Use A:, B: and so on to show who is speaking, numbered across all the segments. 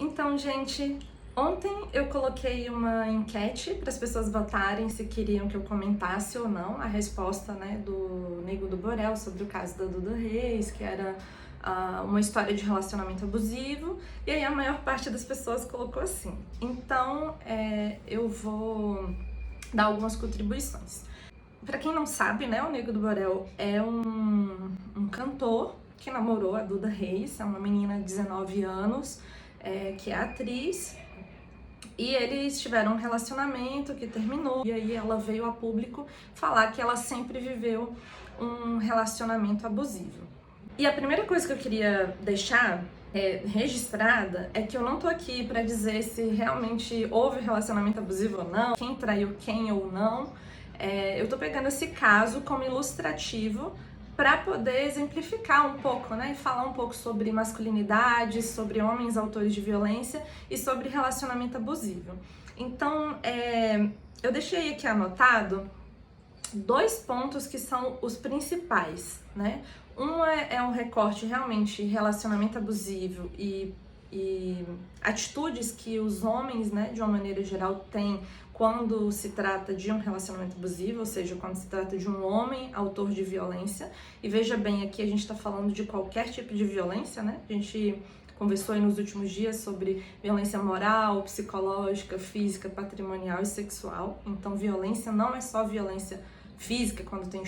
A: Então, gente, ontem eu coloquei uma enquete para as pessoas votarem se queriam que eu comentasse ou não a resposta, né, do Nego do Borel sobre o caso da Duda Reis, que era uma história de relacionamento abusivo, e aí a maior parte das pessoas colocou assim. Então, eu vou dar algumas contribuições. Para quem não sabe, né, o Nego do Borel é um cantor que namorou a Duda Reis, é uma menina de 19 anos, que é atriz, e eles tiveram um relacionamento que terminou, e aí ela veio a público falar que ela sempre viveu um relacionamento abusivo. E a primeira coisa que eu queria deixar registrada é que eu não tô aqui para dizer se realmente houve relacionamento abusivo ou não, quem traiu quem ou não. Eu tô pegando esse caso como ilustrativo para poder exemplificar um pouco, né, e falar um pouco sobre masculinidade, sobre homens autores de violência e sobre relacionamento abusivo. Então, eu deixei aqui anotado 2 pontos que são os principais, né? Um é um recorte realmente relacionamento abusivo e atitudes que os homens, né, de uma maneira geral, têm quando se trata de um relacionamento abusivo, ou seja, quando se trata de um homem autor de violência. E veja bem, aqui a gente está falando de qualquer tipo de violência, né? A gente conversou aí nos últimos dias sobre violência moral, psicológica, física, patrimonial e sexual. Então, violência não é só violência física, quando tem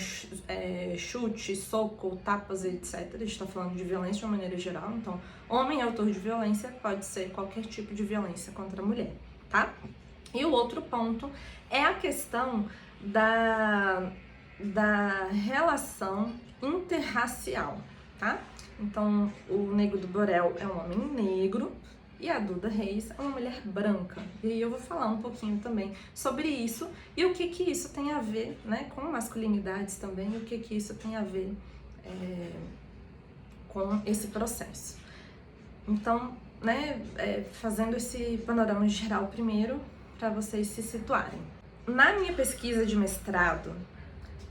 A: chute, soco, tapas, etc. A gente está falando de violência de uma maneira geral. Então, homem autor de violência pode ser qualquer tipo de violência contra a mulher, tá? E o outro ponto é a questão da relação interracial, tá? Então, o Nego do Borel é um homem negro e a Duda Reis é uma mulher branca. E aí eu vou falar um pouquinho também sobre isso e o que que isso tem a ver, né, com masculinidades também, e o que que isso tem a ver com esse processo. Então, né, fazendo esse panorama geral primeiro, para vocês se situarem. Na minha pesquisa de mestrado,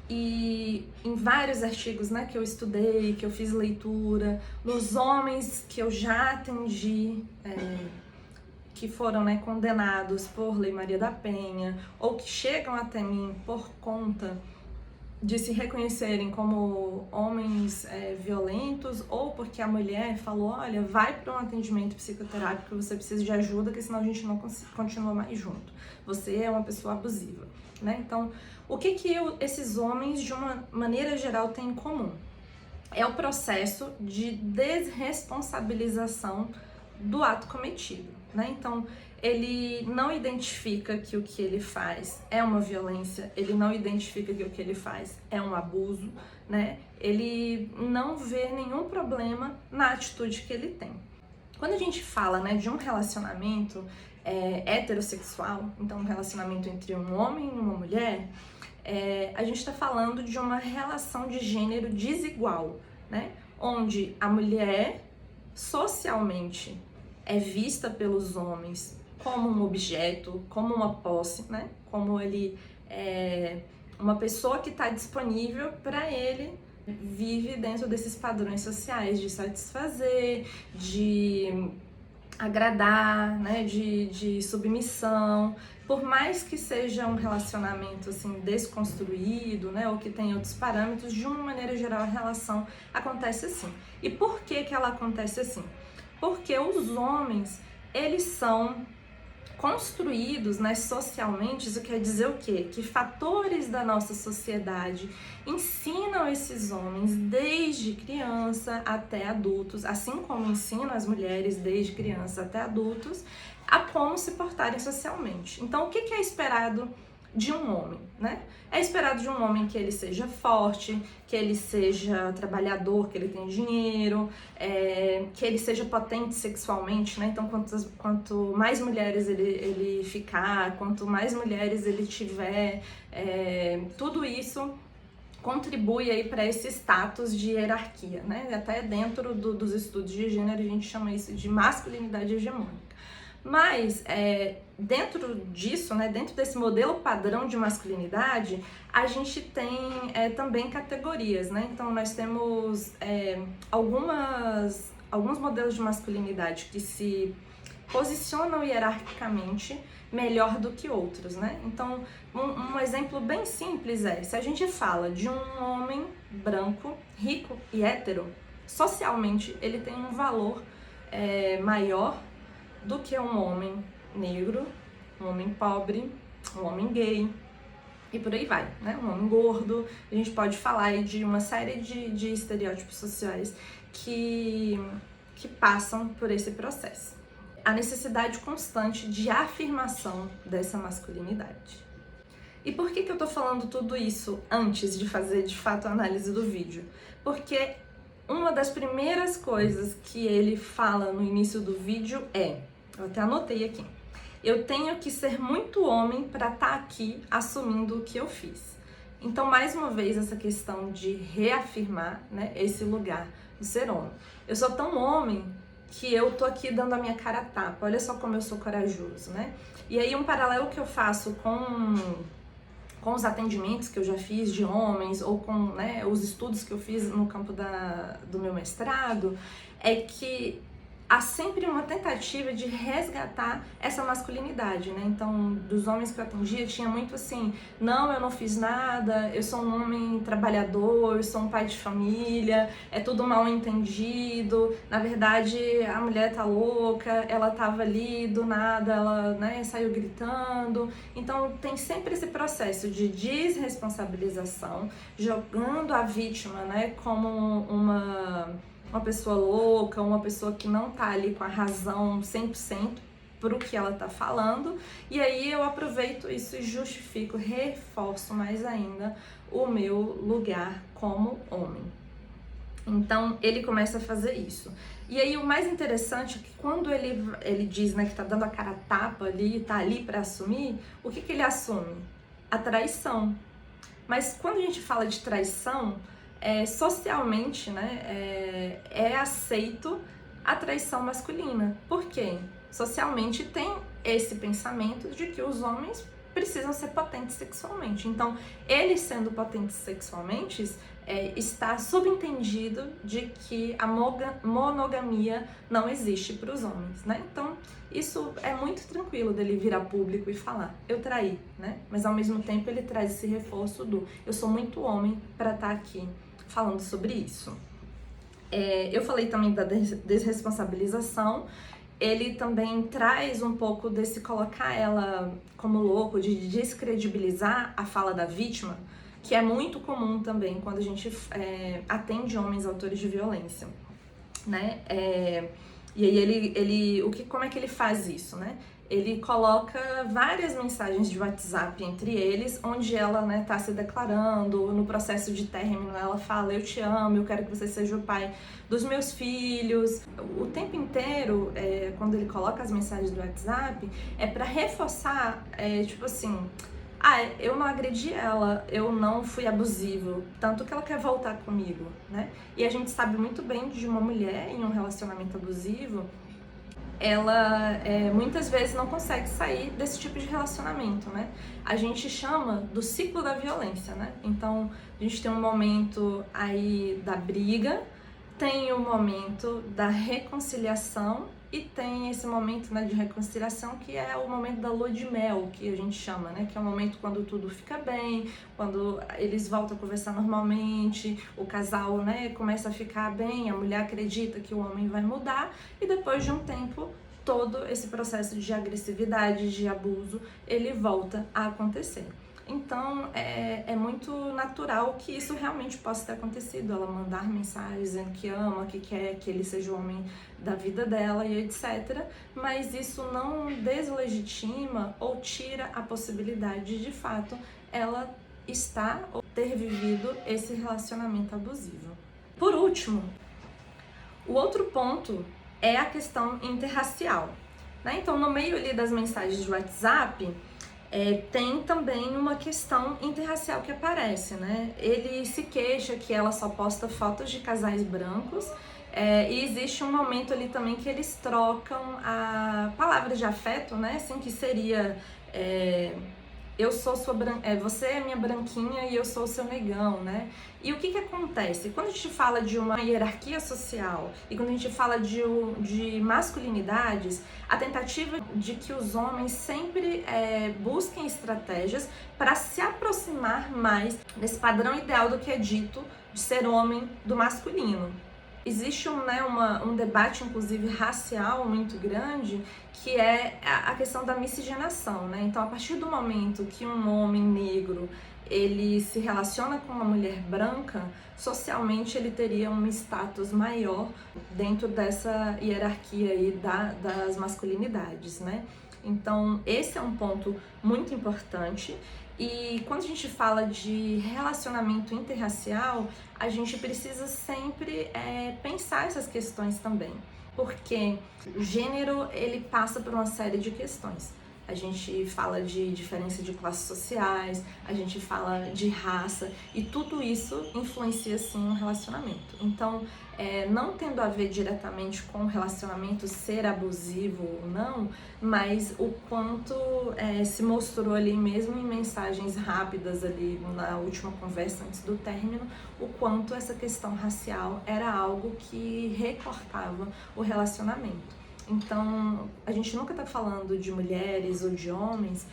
A: e em vários artigos, né, que eu estudei, que eu fiz leitura, nos homens que eu já atendi, que foram, né, condenados por Lei Maria da Penha, ou que chegam até mim por conta de se reconhecerem como homens violentos, ou porque a mulher falou, olha, vai para um atendimento psicoterápico, você precisa de ajuda, porque senão a gente não continua mais junto. Você é uma pessoa abusiva, né? Então, o que esses homens, de uma maneira geral, têm em comum? É o processo de desresponsabilização do ato cometido, né? Então, ele não identifica que o que ele faz é uma violência, ele não identifica que o que ele faz é um abuso, né? Ele não vê nenhum problema na atitude que ele tem. Quando a gente fala, né, de um relacionamento heterossexual, então um relacionamento entre um homem e uma mulher, a gente está falando de uma relação de gênero desigual, né? Onde a mulher socialmente é vista pelos homens como um objeto, como uma posse, né? Como ele é uma pessoa que está disponível para ele, vive dentro desses padrões sociais de satisfazer, de agradar, né? De submissão. Por mais que seja um relacionamento assim desconstruído, né, ou que tenha outros parâmetros, de uma maneira geral a relação acontece assim. E por que ela acontece assim? Porque os homens, eles são construídos, né, socialmente. Isso quer dizer o quê? Que fatores da nossa sociedade ensinam esses homens desde criança até adultos, assim como ensinam as mulheres desde criança até adultos, a como se portarem socialmente. Então, o que é esperado de um homem, né? É esperado de um homem que ele seja forte, que ele seja trabalhador, que ele tenha dinheiro, que ele seja potente sexualmente, né? Então, quanto mais mulheres ele ficar, quanto mais mulheres ele tiver, tudo isso contribui aí para esse status de hierarquia, né? Até dentro dos estudos de gênero a gente chama isso de masculinidade hegemônica. Mas dentro disso, né, dentro desse modelo padrão de masculinidade, a gente tem também categorias, né? Então nós temos alguns modelos de masculinidade que se posicionam hierarquicamente melhor do que outros, né? Então, um exemplo bem simples é, se a gente fala de um homem branco, rico e hétero, socialmente ele tem um valor maior do que um homem negro, um homem pobre, um homem gay, e por aí vai, né? Um homem gordo. A gente pode falar aí de uma série de estereótipos sociais que passam por esse processo. A necessidade constante de afirmação dessa masculinidade. E por que eu tô falando tudo isso antes de fazer, de fato, a análise do vídeo? Porque uma das primeiras coisas que ele fala no início do vídeo eu até anotei aqui, eu tenho que ser muito homem para estar aqui assumindo o que eu fiz. Então, mais uma vez, essa questão de reafirmar, né, esse lugar do ser homem. Eu sou tão homem que eu tô aqui dando a minha cara a tapa, olha só como eu sou corajoso, né? E aí um paralelo que eu faço com os atendimentos que eu já fiz de homens ou com, né, os estudos que eu fiz no campo do meu mestrado, é que há sempre uma tentativa de resgatar essa masculinidade, né? Então, dos homens que eu atendia, tinha muito assim, não, eu não fiz nada, eu sou um homem trabalhador, eu sou um pai de família, é tudo mal entendido, na verdade, a mulher tá louca, ela tava ali, do nada, ela, né, saiu gritando. Então, tem sempre esse processo de desresponsabilização, jogando a vítima, né, como uma pessoa louca, uma pessoa que não tá ali com a razão 100% pro que ela tá falando, e aí eu aproveito isso e justifico, reforço mais ainda o meu lugar como homem. Então, ele começa a fazer isso. E aí, o mais interessante é que quando ele diz, né, que tá dando a cara a tapa ali, tá ali para assumir, o que ele assume? A traição. Mas quando a gente fala de traição, socialmente, né, é aceito a traição masculina. Por quê? Socialmente tem esse pensamento de que os homens precisam ser potentes sexualmente. Então, eles sendo potentes sexualmente, está subentendido de que a monogamia não existe para os homens, né? Então, isso é muito tranquilo dele vir a público e falar, eu traí, né? Mas ao mesmo tempo ele traz esse reforço do eu sou muito homem para estar aqui falando sobre isso. Eu falei também da desresponsabilização. Ele também traz um pouco desse colocar ela como louco, de descredibilizar a fala da vítima, que é muito comum também quando a gente atende homens autores de violência, né? E aí como é que ele faz isso, né? Ele coloca várias mensagens de WhatsApp entre eles, onde ela, né, tá se declarando, no processo de término ela fala, eu te amo, eu quero que você seja o pai dos meus filhos. O tempo inteiro, quando ele coloca as mensagens do WhatsApp, é para reforçar, tipo assim, eu não agredi ela, eu não fui abusivo, tanto que ela quer voltar comigo, né? E a gente sabe muito bem de uma mulher em um relacionamento abusivo, ela muitas vezes não consegue sair desse tipo de relacionamento, né? A gente chama do ciclo da violência, né? Então, a gente tem um momento aí da briga, tem o momento da reconciliação e tem esse momento, né, de reconciliação que é o momento da lua de mel, que a gente chama, né? Que é o momento quando tudo fica bem, quando eles voltam a conversar normalmente, o casal, né, começa a ficar bem, a mulher acredita que o homem vai mudar e depois de um tempo todo esse processo de agressividade, de abuso, ele volta a acontecer. Então, é muito natural que isso realmente possa ter acontecido, ela mandar mensagens dizendo que ama, que quer que ele seja o homem da vida dela e etc. Mas isso não deslegitima ou tira a possibilidade de fato ela estar ou ter vivido esse relacionamento abusivo. Por último, o outro ponto é a questão interracial, né? Então, no meio ali das mensagens de WhatsApp, tem também uma questão interracial que aparece, né? Ele se queixa que ela só posta fotos de casais brancos, e existe um momento ali também que eles trocam a palavra de afeto, né? Assim, que seria você é minha branquinha e eu sou o seu negão, né? E o que acontece? Quando a gente fala de uma hierarquia social e quando a gente fala de masculinidades, a tentativa de que os homens sempre busquem estratégias para se aproximar mais desse padrão ideal do que é dito de ser homem do masculino. Existe um debate, inclusive, racial muito grande, que é a questão da miscigenação, né? Então, a partir do momento que um homem negro ele se relaciona com uma mulher branca, socialmente ele teria um status maior dentro dessa hierarquia aí das masculinidades, né? Então, esse é um ponto muito importante. E quando a gente fala de relacionamento interracial, a gente precisa sempre pensar essas questões também, porque o gênero ele passa por uma série de questões. A gente fala de diferença de classes sociais, a gente fala de raça e tudo isso influencia sim o relacionamento. Então, não tendo a ver diretamente com o relacionamento ser abusivo ou não, mas o quanto se mostrou ali mesmo em mensagens rápidas ali na última conversa antes do término, o quanto essa questão racial era algo que recortava o relacionamento. Então, a gente nunca está falando de mulheres ou de homens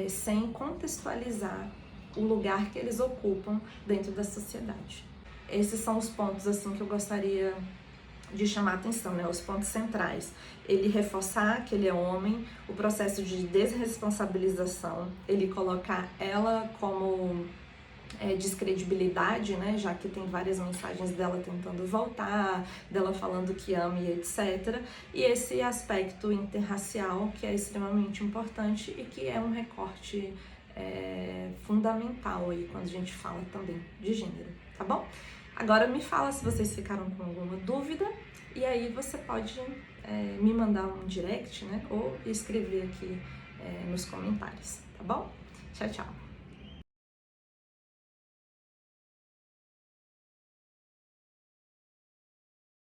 A: sem contextualizar o lugar que eles ocupam dentro da sociedade. Esses são os pontos assim que eu gostaria de chamar a atenção, né? Os pontos centrais. Ele reforçar que ele é homem, o processo de desresponsabilização, ele colocar ela como descredibilidade, né, já que tem várias mensagens dela tentando voltar, dela falando que ama e etc. E esse aspecto interracial que é extremamente importante e que é um recorte fundamental aí quando a gente fala também de gênero, tá bom? Agora me fala se vocês ficaram com alguma dúvida e aí você pode me mandar um direct, né, ou escrever aqui nos comentários, tá bom? Tchau, tchau!